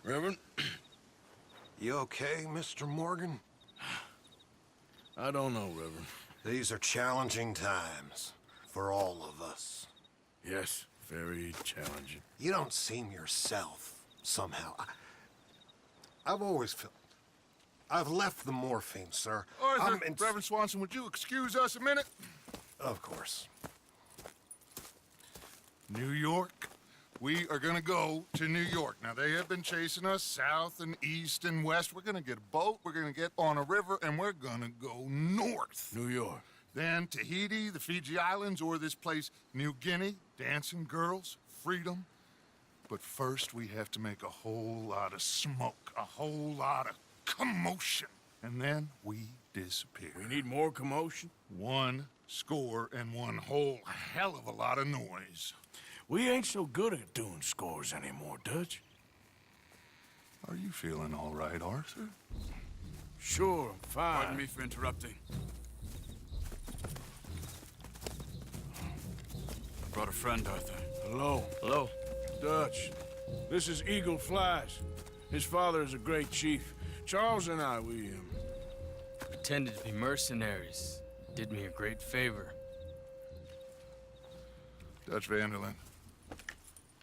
Reverend? You okay, Mr. Morgan? I don't know, Reverend. These are challenging times for all of us. Yes, very challenging. You don't seem yourself, somehow. I've always felt... I've left the morphine, sir. Arthur, Reverend Swanson, would you excuse us a minute? Of course. New York. We are gonna go to New York. Now, they have been chasing us south and east and west. We're gonna get a boat, we're gonna get on a river, and we're gonna go north. New York. Then Tahiti, the Fiji Islands, or this place, New Guinea, dancing girls, freedom. But first, we have to make a whole lot of smoke, a whole lot of commotion. And then we disappear. We need more commotion? 1 score and 1 whole hell of a lot of noise. We ain't so good at doing scores anymore, Dutch. Are you feeling all right, Arthur? Sure, I'm fine. Pardon me for interrupting. I brought a friend, Arthur. Hello. Hello. Dutch. This is Eagle Flies. His father is a great chief. Charles and I, we Pretended to be mercenaries. Did me a great favor. Dutch Vanderlyn,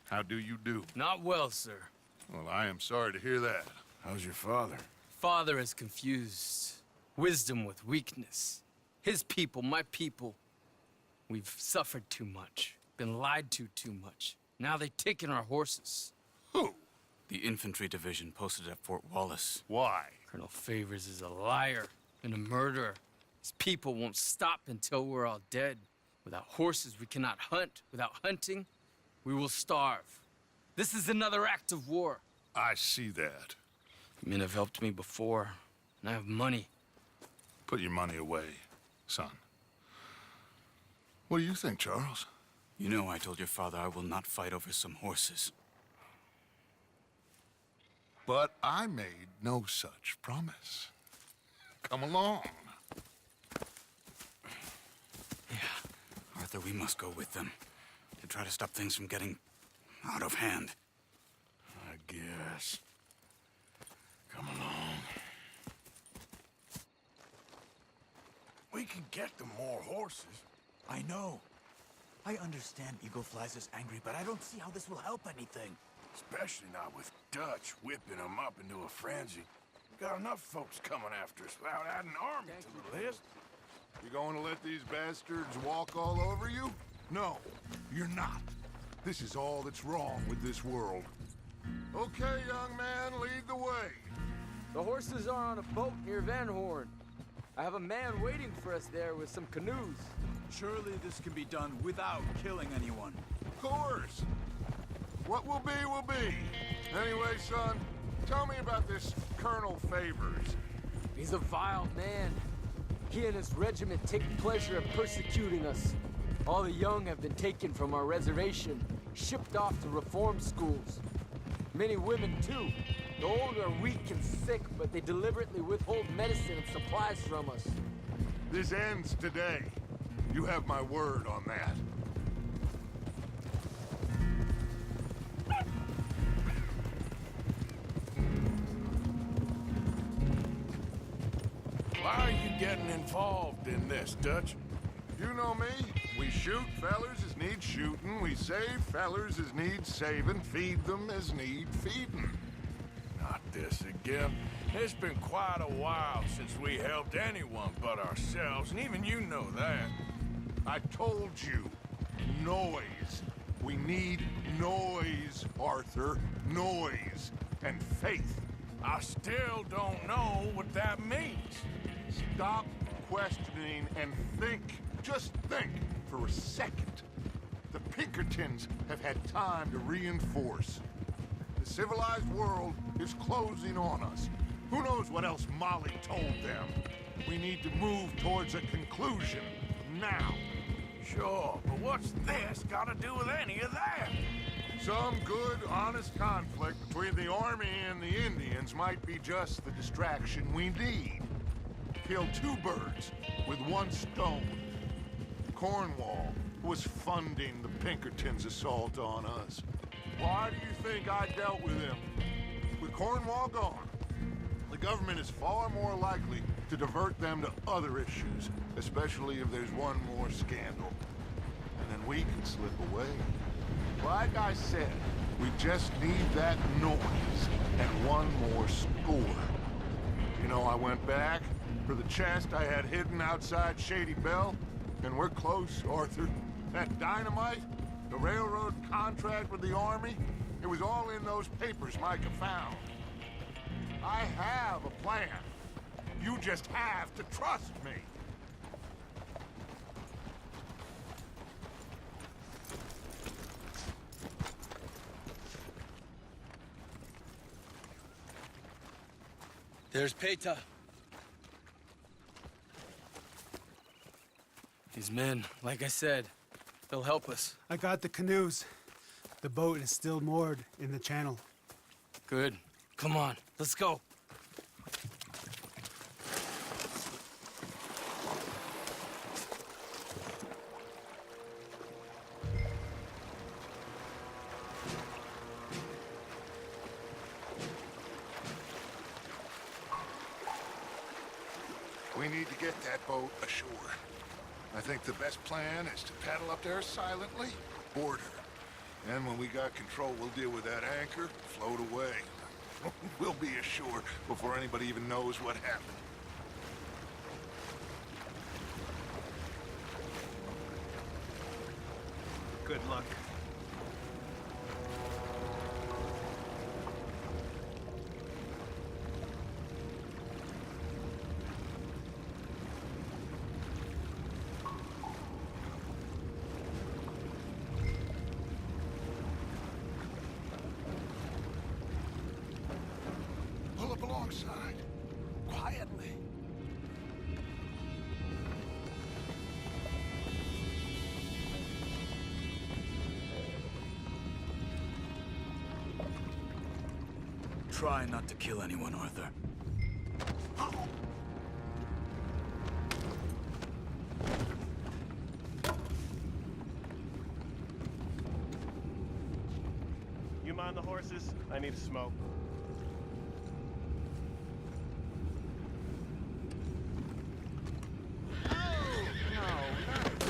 how do you do? Not well, sir. Well, I am sorry to hear that. How's your father? Father has confused wisdom with weakness. His people, my people. We've suffered too much. Been lied to too much. Now they've taken our horses. Who? The infantry division posted at Fort Wallace. Why? Colonel Favors is a liar and a murderer. His people won't stop until we're all dead. Without horses, we cannot hunt. Without hunting, we will starve. This is another act of war. I see that. Men have helped me before, and I have money. Put your money away, son. What do you think, Charles? You know I told your father I will not fight over some horses. But I made no such promise. Come along. Yeah, Arthur, we must go with them to try to stop things from getting out of hand. I guess. Come along. We can get them more horses. I know. I understand Eagle Flies is angry, but I don't see how this will help anything. Especially not with Dutch whipping them up into a frenzy. Got enough folks coming after us without adding an army to the list. You going to let these bastards walk all over you? No, you're not. This is all that's wrong with this world. Okay, young man, lead the way. The horses are on a boat near Van Horn. I have a man waiting for us there with some canoes. Surely this can be done without killing anyone. Of course. What will be, will be. Anyway, son, tell me about this Colonel Favors. He's a vile man. He and his regiment take pleasure in persecuting us. All the young have been taken from our reservation, shipped off to reform schools. Many women, too. The old are weak and sick, but they deliberately withhold medicine and supplies from us. This ends today. You have my word on that. Why are you getting involved in this, Dutch? You know me. We shoot fellers as need shooting. We save fellers as need saving. Feed them as need feeding. Not this again. It's been quite a while since we helped anyone but ourselves, and even you know that. I told you. Noise. We need noise, Arthur. Noise. And faith. I still don't know what that means. Stop questioning and think. Just think for a second. The Pinkertons have had time to reinforce. The civilized world is closing on us. Who knows what else Molly told them? We need to move towards a conclusion now. Sure, but what's this got to do with any of that? Some good, honest conflict between the army and the Indians might be just the distraction we need. Kill 2 birds with 1 stone. Cornwall was funding the Pinkertons' assault on us. Why do you think I dealt with him? With Cornwall gone, the government is far more likely to divert them to other issues, especially if there's one more scandal. And then we can slip away. Like I said, we just need that noise and one more score. You know, I went back for the chest I had hidden outside Shady Belle, and we're close, Arthur. That dynamite, the railroad contract with the Army, it was all in those papers Micah found. I have a plan. You just have to trust me. There's Peta. These men, like I said, they'll help us. I got the canoes. The boat is still moored in the channel. Good. Come on, let's go. We need to get that boat ashore. I think the best plan is to paddle up there silently, board her. And when we got control, we'll deal with that anchor, float away. We'll be ashore before anybody even knows what happened. Good luck. Pull up alongside, quietly. Try not to kill anyone, Arthur. You mind the horses? I need to smoke.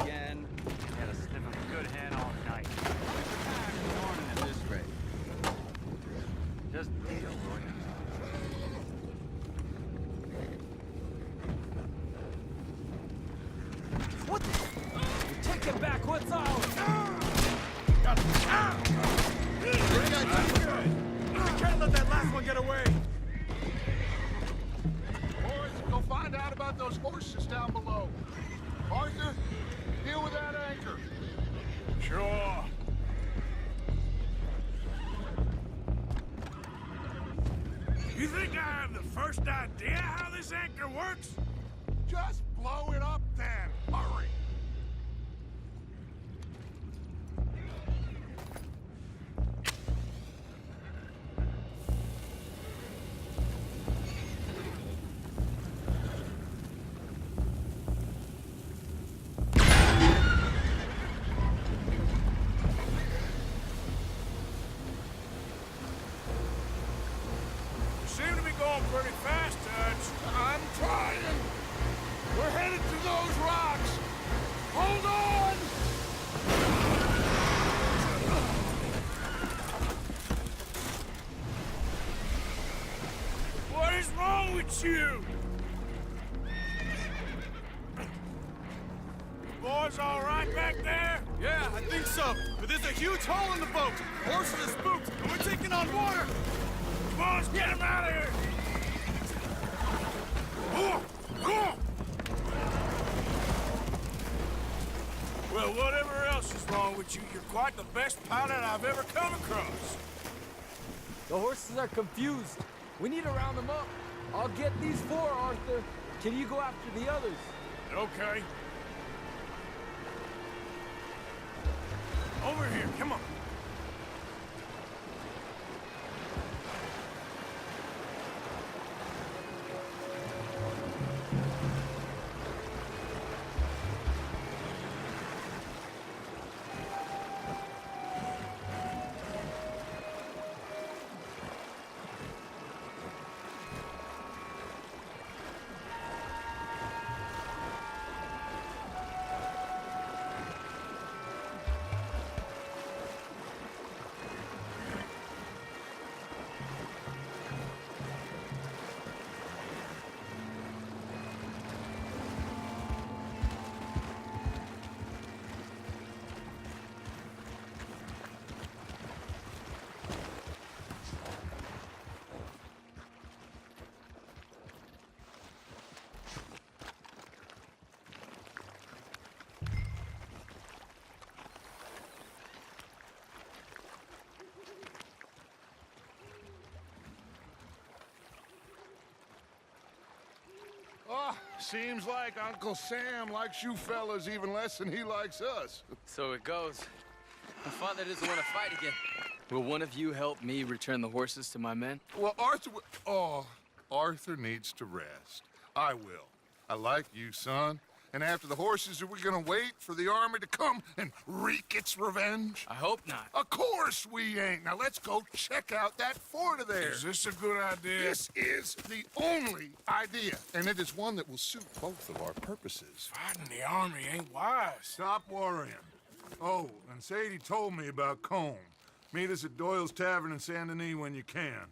Again, had a sniff of a good hand all night. Morning at this rate. Just deal, Williams. What the? Take it back, what's ours? We can't let that last one get away! Boys, go find out about those horses down below. Arthur, deal with that anchor. Sure. You think I have the first idea how this anchor works? Just blow it up then. Hurry. You seem to be going pretty fast, Dutch. I'm trying. We're headed to those rocks. Hold on! What is wrong with you? Boys all right back there? Yeah, I think so. But there's a huge hole in the boat. Horses are spooked, and we're taking on water. Come on, let's get him out of here! Well, whatever else is wrong with you, you're quite the best pilot I've ever come across. The horses are confused. We need to round them up. I'll get these four, Arthur. Can you go after the others? Okay. Over here, come on. seems like Uncle Sam likes you fellas even less than he likes us. So it goes. My father doesn't want to fight again. Will one of you help me return the horses to my men? Well, Arthur needs to rest. I will. I like you, son. And after the horses, are we gonna wait for the army to come and wreak its revenge? I hope not. Of course we ain't. Now let's go check out that fort of theirs. Is this a good idea? This is the only idea, and it is one that will suit both of our purposes. Fighting the army ain't wise. Stop worrying. Oh, and Sadie told me about Combe. Meet us at Doyle's Tavern in Saint Denis when you can.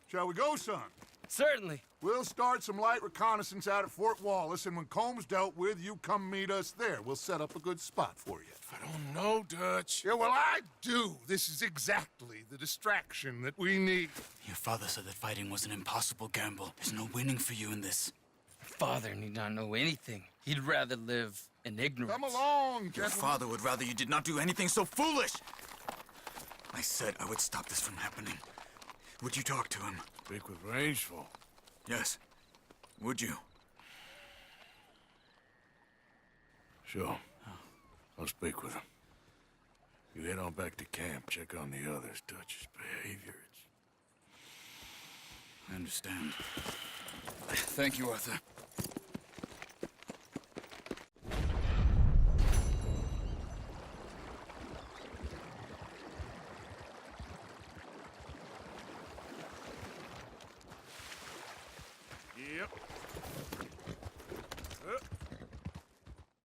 Shall we go, son? Certainly. We'll start some light reconnaissance out at Fort Wallace, and when Combs dealt with, you come meet us there. We'll set up a good spot for you. I don't know, Dutch. Yeah, well, I do. This is exactly the distraction that we need. Your father said that fighting was an impossible gamble. There's no winning for you in this. Father need not know anything. He'd rather live in ignorance. Come along, Your gentlemen. father would rather you did not do anything so foolish. I said I would stop this from happening. Would you talk to him? Speak with Rangeful. Yes. Would you? Sure. I'll speak with him. You head on back to camp, check on the others. Dutch's behavior, I understand. Thank you, Arthur.